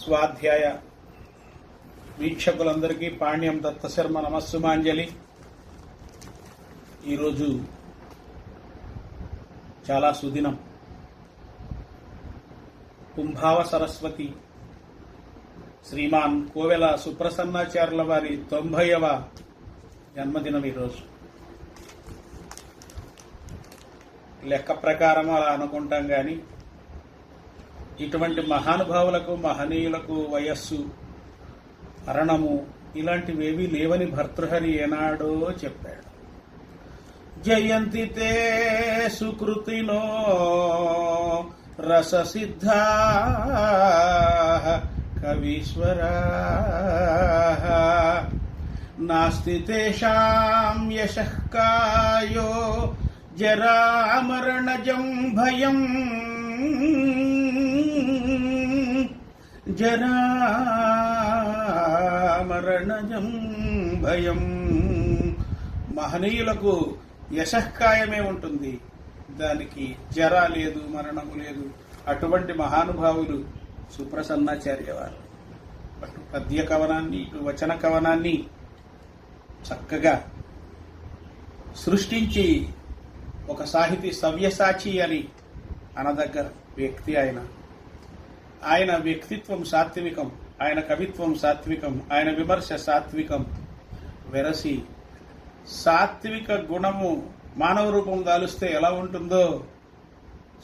స్వాధ్యాయ వీక్షకులందరికీ పాణ్యం దత్తశర్మ నమస్సుమాంజలి. ఈరోజు చాలా సుదినం. కుంభావ సరస్వతి శ్రీమాన్ కోవెల సుప్రసన్నాచార్యుల వారి 90వ జన్మదినం ఈరోజు. లెక్క ప్రకారం అలా అనుకుంటాం కానీ ఇటువంటి మహానుభావులకు మహనీయులకు వయస్సు మరణము ఇలాంటివేవీ లేవని భర్తృహరి ఏనాడో చెప్పాడు. జయంతి తే సుకృతినో రససిద్ధా కవీశ్వరా నాస్తి తేషాం యశః కాయో జరామరణజం భయం జరామరణజం భయం. మహనీయులకు యశఃకాయమే ఉంటుంది, దానికి జర లేదు, మరణము లేదు. అటువంటి మహానుభావులు సుప్రసన్నాచార్య వారు. అటు పద్య కవనాన్ని ఇటు వచన కవనాన్ని చక్కగా సృష్టించి ఒక సాహితీ సవ్యసాచి అని అనదగ్గర వ్యక్తి ఆయన వ్యక్తిత్వం సాత్వికం, ఆయన కవిత్వం సాత్వికం, ఆయన విమర్శ సాత్వికం. వెరసి సాత్విక గుణము మానవ రూపం దాలుస్తే ఎలా ఉంటుందో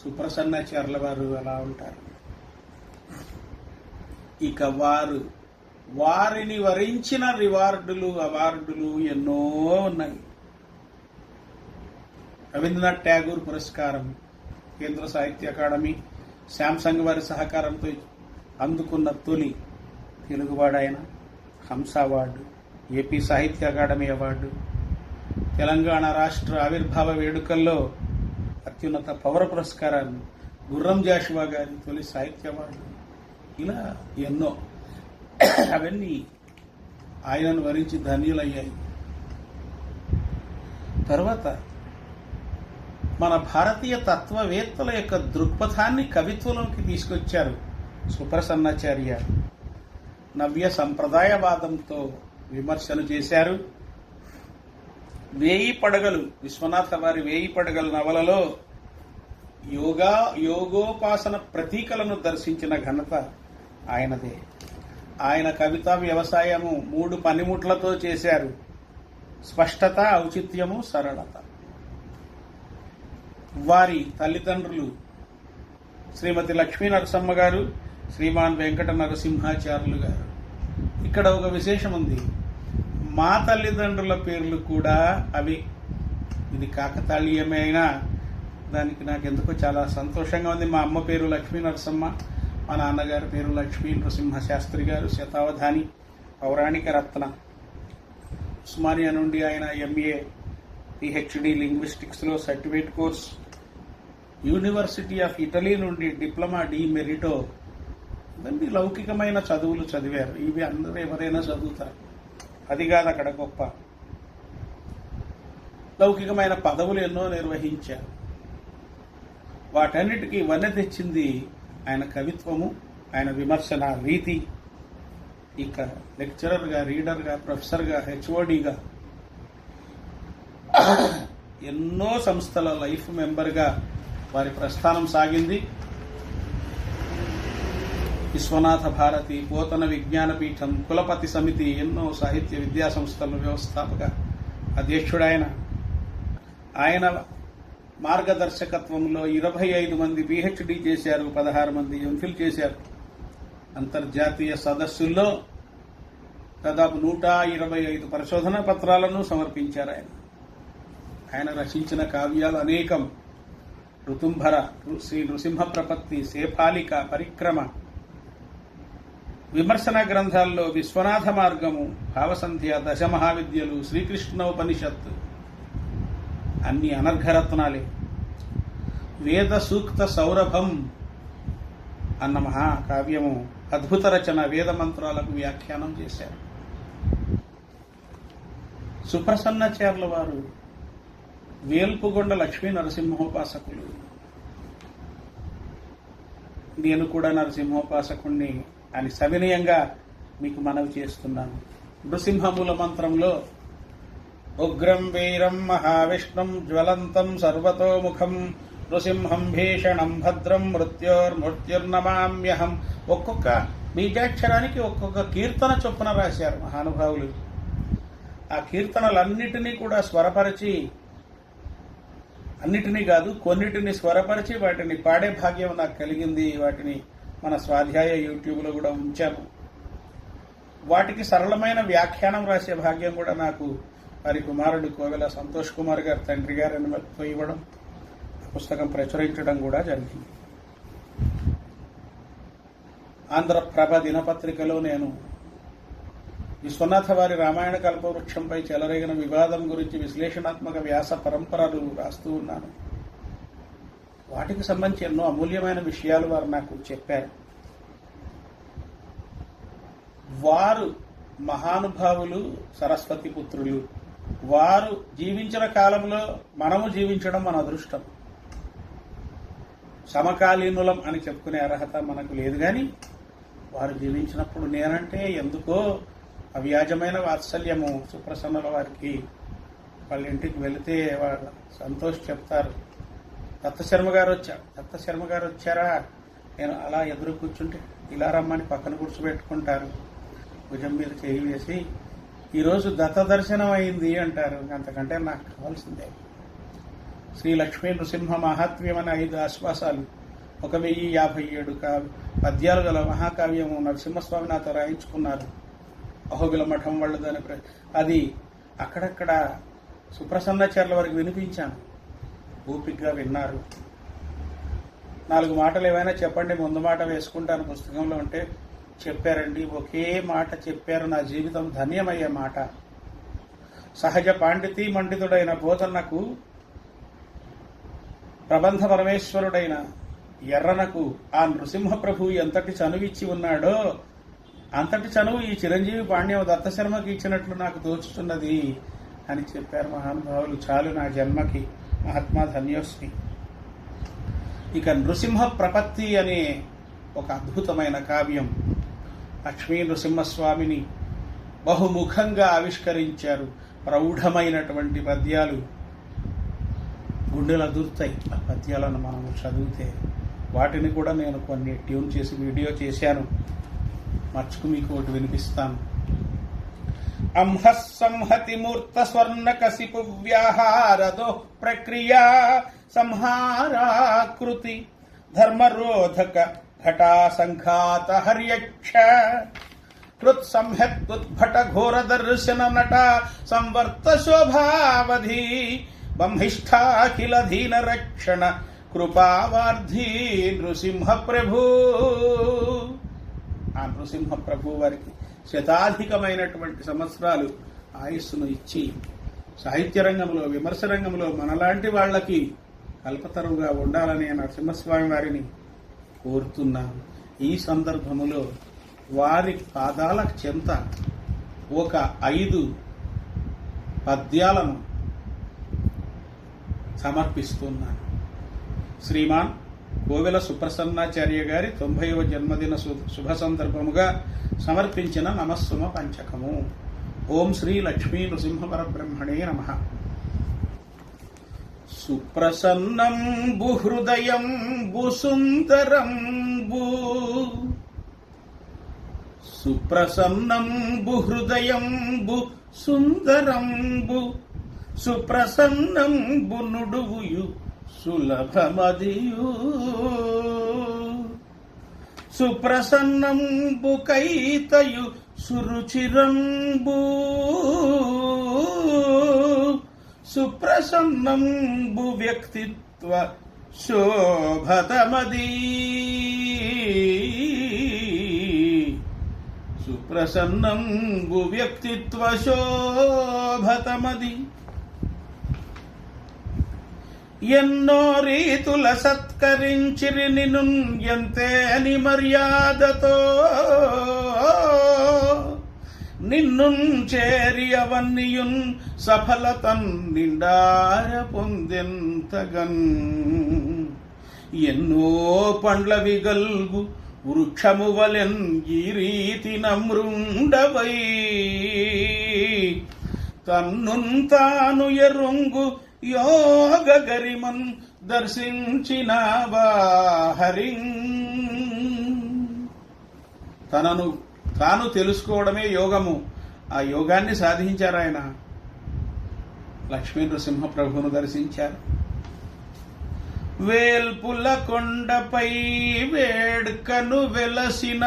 సుప్రసన్నాచార్యుల వారు అలా ఉంటారు. ఇక వారిని వరించిన అవార్డులు ఎన్నో ఉన్నాయి. రవీంద్రనాథ్ ఠాగూర్ పురస్కారం, కేంద్ర సాహిత్య అకాడమీ, శాంసంగ్ వారి సహకారంతో అందుకున్న తొలి తెలుగువాడాయన. హంస అవార్డు, ఏపీ సాహిత్య అకాడమీ అవార్డు, తెలంగాణ రాష్ట్ర ఆవిర్భావ వేడుకల్లో అత్యున్నత పౌర పురస్కారాన్ని, గుర్రం జాషువా గారి తొలి సాహిత్య అవార్డు, ఇలా ఎన్నో. అవన్నీ ఆయనను వరించి ధన్యులయ్యాయి. తర్వాత మన భారతీయ తత్వవేత్తల యొక్క దృక్పథాన్ని కవిత్వంలోకి తీసుకొచ్చారు సుప్రసన్నాచార్య. నవ్య సంప్రదాయవాదంతో విమర్శలు చేశారు. 1000 పడగలు, విశ్వనాథ వారి 1000 పడగల నవలలో యోగోపాసన ప్రతీకలను దర్శించిన ఘనత ఆయనదే. ఆయన కవితా వ్యవసాయము 3 పనిముట్లతో చేశారు: స్పష్టత, ఔచిత్యము, సరళత. వారి తల్లిదండ్రులు శ్రీమతి లక్ష్మీ నరసమ్మ గారు, శ్రీమాన్ వెంకట నరసింహాచార్యులు గారు. ఇక్కడ ఒక విశేషం ఉంది. మా తల్లిదండ్రుల పేర్లు కూడా అవి. ఇది కాకతాళీయమే అయినా దానికి నాకెందుకో చాలా సంతోషంగా ఉంది. మా అమ్మ పేరు లక్ష్మీ నరసమ్మ, మా నాన్నగారి పేరు లక్ష్మీ నరసింహ శాస్త్రి గారు. శతావధాని, పౌరాణిక రత్న. ఉస్మానియా నుండి ఆయన MA PhD లింగ్విస్టిక్స్లో certificate course, university of Italy నుండి డిప్లొమా డి మెరిటో. ఇవన్నీ లౌకికమైన చదువులు చదివారు. ఇవి అందరూ ఎవరైనా చదువుతారు, అది కాదు అక్కడ గొప్ప. లౌకికమైన పదవులు ఎన్నో నిర్వహించారు. వాటన్నిటికీ వన్నె తెచ్చింది ఆయన కవిత్వము, ఆయన విమర్శన రీతి. ఇక లెక్చరర్గా, రీడర్గా, ప్రొఫెసర్గా, HODగా, ఎన్నో సంస్థల లైఫ్ మెంబర్గా వారి ప్రస్థానం సాగింది. విశ్వనాథ భారతి, పోతన విజ్ఞానపీఠం, కులపతి సమితి, ఎన్నో సాహిత్య విద్యా సంస్థల వ్యవస్థాపక అధ్యక్షుడాయన. ఆయన మార్గదర్శకత్వంలో 25 మంది PhD చేశారు, 16 మంది MPhil చేశారు. అంతర్జాతీయ సదస్సుల్లో దాదాపు 125 పరిశోధనా పత్రాలను సమర్పించారు. ఆయన రచించిన కావ్యాలు అనేకం. ఋతుంభర, శ్రీ నృసింహ ప్రపత్తి, సేఫాలిక, పరిక్రమ. విమర్శన గ్రంథాల్లో విశ్వనాథ మార్గము, భావసంధ్య, దశమహావిద్యలు, శ్రీకృష్ణోపనిషత్తు అన్ని అనర్ఘరత్నాలే. వేద సూక్త సౌరభం అన్న మహాకావ్యము అద్భుత రచన. వేద మంత్రాలకు వ్యాఖ్యానం చేశారు. సుప్రసన్నాచార్యుల వారు వేల్పుగొండ లక్ష్మీ నరసింహోపాసకులు. నేను కూడా నరసింహోపాసకుణ్ణి. అని సవినయంగా మీకు మనవి చేస్తున్నాను. నృసింహమూల మంత్రంలో ఉగ్రం వీరం మహావిష్ణుం జ్వలంతం సర్వతోముఖం నృసింహం భీషణం భద్రం మృత్యుర్నమామ్యహం. ఒక్కొక్క బీజాక్షరానికి ఒక్కొక్క కీర్తన చొప్పున రాశారు మహానుభావులు. ఆ కీర్తనలన్నిటినీ కూడా స్వరపరిచి, అన్నిటినీ కాదు కొన్నిటిని స్వరపరిచి వాటిని పాడే భాగ్యం నాకు కలిగింది. వాటిని మన స్వాధ్యాయ యూట్యూబ్లో కూడా ఉంచాము. వాటికి సరళమైన వ్యాఖ్యానం రాసే భాగ్యం కూడా నాకు వారి కుమారుడు కోవెల సంతోష్ కుమార్ గారు తండ్రి గారు అనుమతితో ఇవ్వడం, పుస్తకం ప్రచురించడం కూడా జరిగింది. ఆంధ్రప్రభ దినపత్రికలో నేను విశ్వనాథ వారి రామాయణ కల్పవృక్షంపై చెలరేగిన వివాదం గురించి విశ్లేషణాత్మక వ్యాస పరంపరలు రాస్తూ ఉన్నాను. వాటికి సంబంధించి ఎన్నో అమూల్యమైన విషయాలు వారు నాకు చెప్పారు. వారు మహానుభావులు, సరస్వతి పుత్రులు. వారు జీవించిన కాలంలో మనము జీవించడం మన అదృష్టం. సమకాలీనులం అని చెప్పుకునే అర్హత మనకు లేదు, కానీ వారు జీవించినప్పుడు నేనంటే ఎందుకో అవ్యాజమైన వాత్సల్యము. సుప్రసన్నల వారికి వాళ్ళ ఇంటికి వెళితే వాళ్ళ సంతోష్ చెప్తారు, దత్తశర్మ గారు వచ్చారా? నేను అలా ఎదురు కూర్చుంటే ఇలా రమ్మని పక్కన కూర్చోబెట్టుకుంటారు. భుజం మీద చేయి వేసి ఈరోజు దత్త దర్శనం అయింది అంటారు. అంతకంటే నాకు కావాల్సిందే. శ్రీ లక్ష్మీ నృసింహ మహాత్మ్యం అనే 5 ఆశ్వాసాలు, 1057 పద్యాలు గల మహాకావ్యము నరసింహస్వామి నాతో రాయించుకున్నారు. అహోబిల మఠం వాళ్ళు దాని అది అక్కడక్కడ సుప్రసన్నాచార్యుల వరకు వినిపించాను. ఓపికగా విన్నారు. 4 మాటలు ఏమైనా చెప్పండి, ముందు మాట వేసుకుంటాను పుస్తకంలో అంటే చెప్పారండి. ఒకే మాట చెప్పారు, నా జీవితం ధన్యమయ్యే మాట. సహజ పాండితీ మండితుడైన బోధనకు, ప్రబంధ పరమేశ్వరుడైన ఎర్రనకు ఆ నృసింహ ప్రభువు ఎంతటి చనువిచ్చి ఉన్నాడో అంతటి చనువు ఈ చిరంజీవి పాండ్యం దత్తశర్మకి ఇచ్చినట్లు నాకు తోచుతున్నది అని చెప్పారు మహానుభావులు. చాలు నా జన్మకి, మహాత్మా ధన్యోస్మి. ఇక నృసింహ ప్రపత్తి అనే ఒక అద్భుతమైన కావ్యం లక్ష్మీ నృసింహస్వామిని బహుముఖంగా ఆవిష్కరించారు. ప్రౌఢమైనటువంటి పద్యాలు గుండెలు అదురుతాయి. ఆ పద్యాలను మనం చదివితే వాటిని కూడా నేను కొన్ని ట్యూన్ చేసి వీడియో చేశాను. మర్చుకు మీకు ఒకటి వినిపిస్తాను. అంహస్ సంహతి మూర్త స్వర్ణ కసిపు వ్యాహారదో ప్రక్రియా సంహారాకృతి ధర్మరోధక ఘటా సంఘాత హర్యక్ష కృత్ సంహత్తుద్భట ఘోర దర్శన నట సంవర్త శోభావధి బ్రహ్మిష్ఠాఖిల ధీన రక్షణ కృపావార్ధి నృసింహ ప్రభు. ఆ నృసింహ ప్రభు వారికి శతాధికమైనటువంటి సంవత్సరాలు ఆయుస్సును ఇచ్చి సాహిత్య రంగంలో, విమర్శ రంగంలో మనలాంటి వాళ్ళకి కల్పతరువుగా ఉండాలని నరసింహస్వామి వారిని కోరుతున్నాను. ఈ సందర్భములో వారి పాదాల చెంత ఒక 5 పద్యాలను సమర్పిస్తున్నాను. శ్రీమాన్ కోవెల సుప్రసన్నాచార్య గారి 90వ జన్మదిన శుభ సందర్భముగా సమర్పించిన నమస్సుమ పంచకము. ఓం శ్రీ లక్ష్మీ నృసింహ పరబ్రహ్మణే నమః. సుప్రసన్నం బుహృదయం బుసుందరం బు సుప్రసన్నం బుహృదయం బు సుందరం బు సుప్రసన్నం బునుడువుయు సులభమదియు సుప్రసన్నంబు కైతయు సురుచిరంబు సుప్రసన్నంబు వ్యక్తిత్వ శోభతమది సుప్రసన్నంబు వ్యక్తిత్వ శోభతమది ఎన్నో రీతుల సత్కరించిరి నిన్ను ఎంతేని మర్యాదతో నిన్ను చేరి అవన్నీయున్ సఫలతన్ నిండార పొందెంతగన్ ఎన్నో పండ్ల విగల్గు వృక్షము వలెన్ ఈ రీతి నమృండవై తన్నున్ తాను ఎరుంగు యోగ గరిమన్ దర్శించినవా హరిం. తనను తాను తెలుసుకోవడమే యోగము. ఆ యోగాన్ని సాధించారు ఆయన. లక్ష్మీ నృసింహ ప్రభువును దర్శించారు. వేల్పుల కొండపై వేడ్కను వెలసిన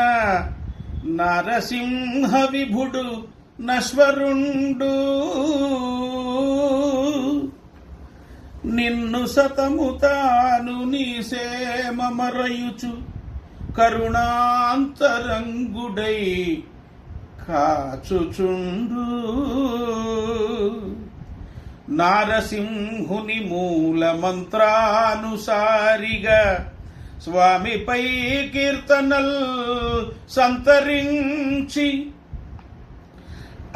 నరసింహ విభుడు నశ్వరుండు నిన్ను సతము తాను నీసేమరయుచు కరుణాంతరంగుడై కాచుచుండు. నారసింహుని మూల మంత్రానుసారిగా స్వామిపై కీర్తనల్ సంతరించి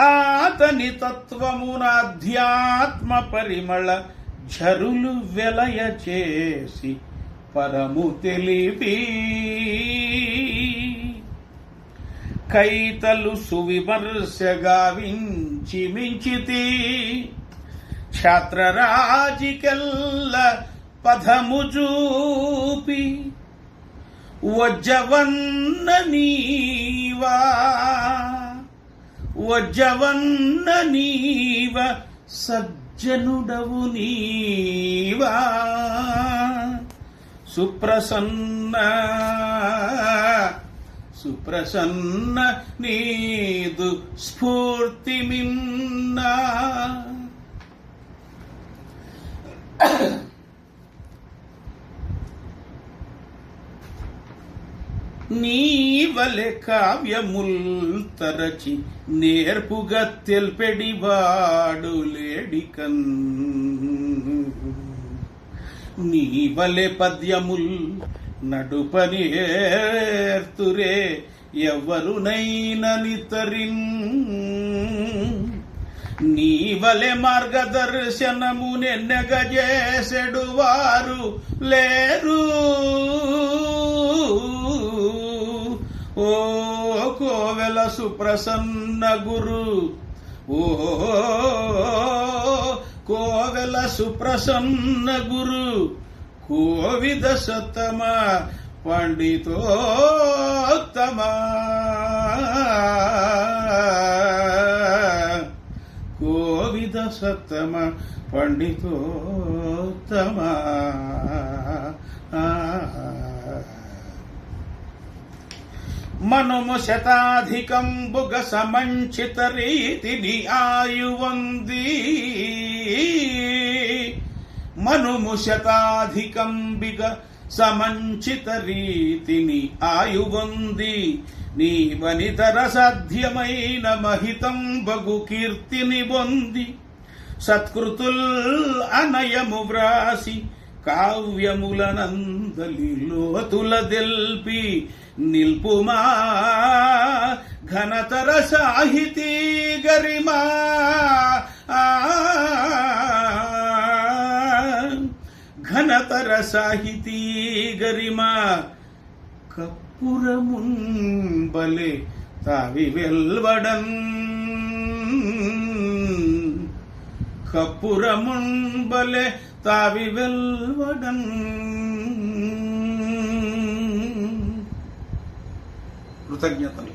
ఆతని తత్వమున అధ్యాత్మ పరిమళ ఝరులు వెలయ చేసి పరము తెలిపి కైతలు సువిమర్శగావించి మించితి ఛాత్రరాజికెల్ల పదము చూపి వజ్జవన్న నీవా వజ్జవన్న నీవ సజ్జనుడవు నీవా సుప్రసన్న సుప్రసన్న నీదు స్ఫూర్తి మిన్నా నీవలె కావ్యముల్ తరచి నేర్పుగా తెల్పెడివాడు లేడికన్ నీవలె పద్యముల్ నడుపనేర్తురే ఎవరునైననితరిన్ నీవలె మార్గదర్శనము నెన్నగజేసెడు వారు లేరు. ఓ కోవెల సుప్రసన్న గురు ఓ కోవెల సుప్రసన్న గురు కోవిద సత్తమ పండితోత్తమ కోవిద సత్తమ పండితోత్తమ. మనుము శతాధికంబుగ సమంచిత రీతిని ఆయువంది మనుము శతాధికంబిగ సమంచిత రీతిని ఆయువంది నీవనితర సాధ్యమైన మహితం బగు కీర్తిని పొంది సత్కృతుల్ అనయము వ్రాసి కావ్యములనందలి లోతుల దెల్పి నిల్పుమా ఘనతర సాహితీ గరిమా ఘనతర సాహితీ గరిమా కప్పురముంబలే తావి వెల్వడన్ కప్పురముంబలే తావి వెల్వడన్. కృతజ్ఞతలు.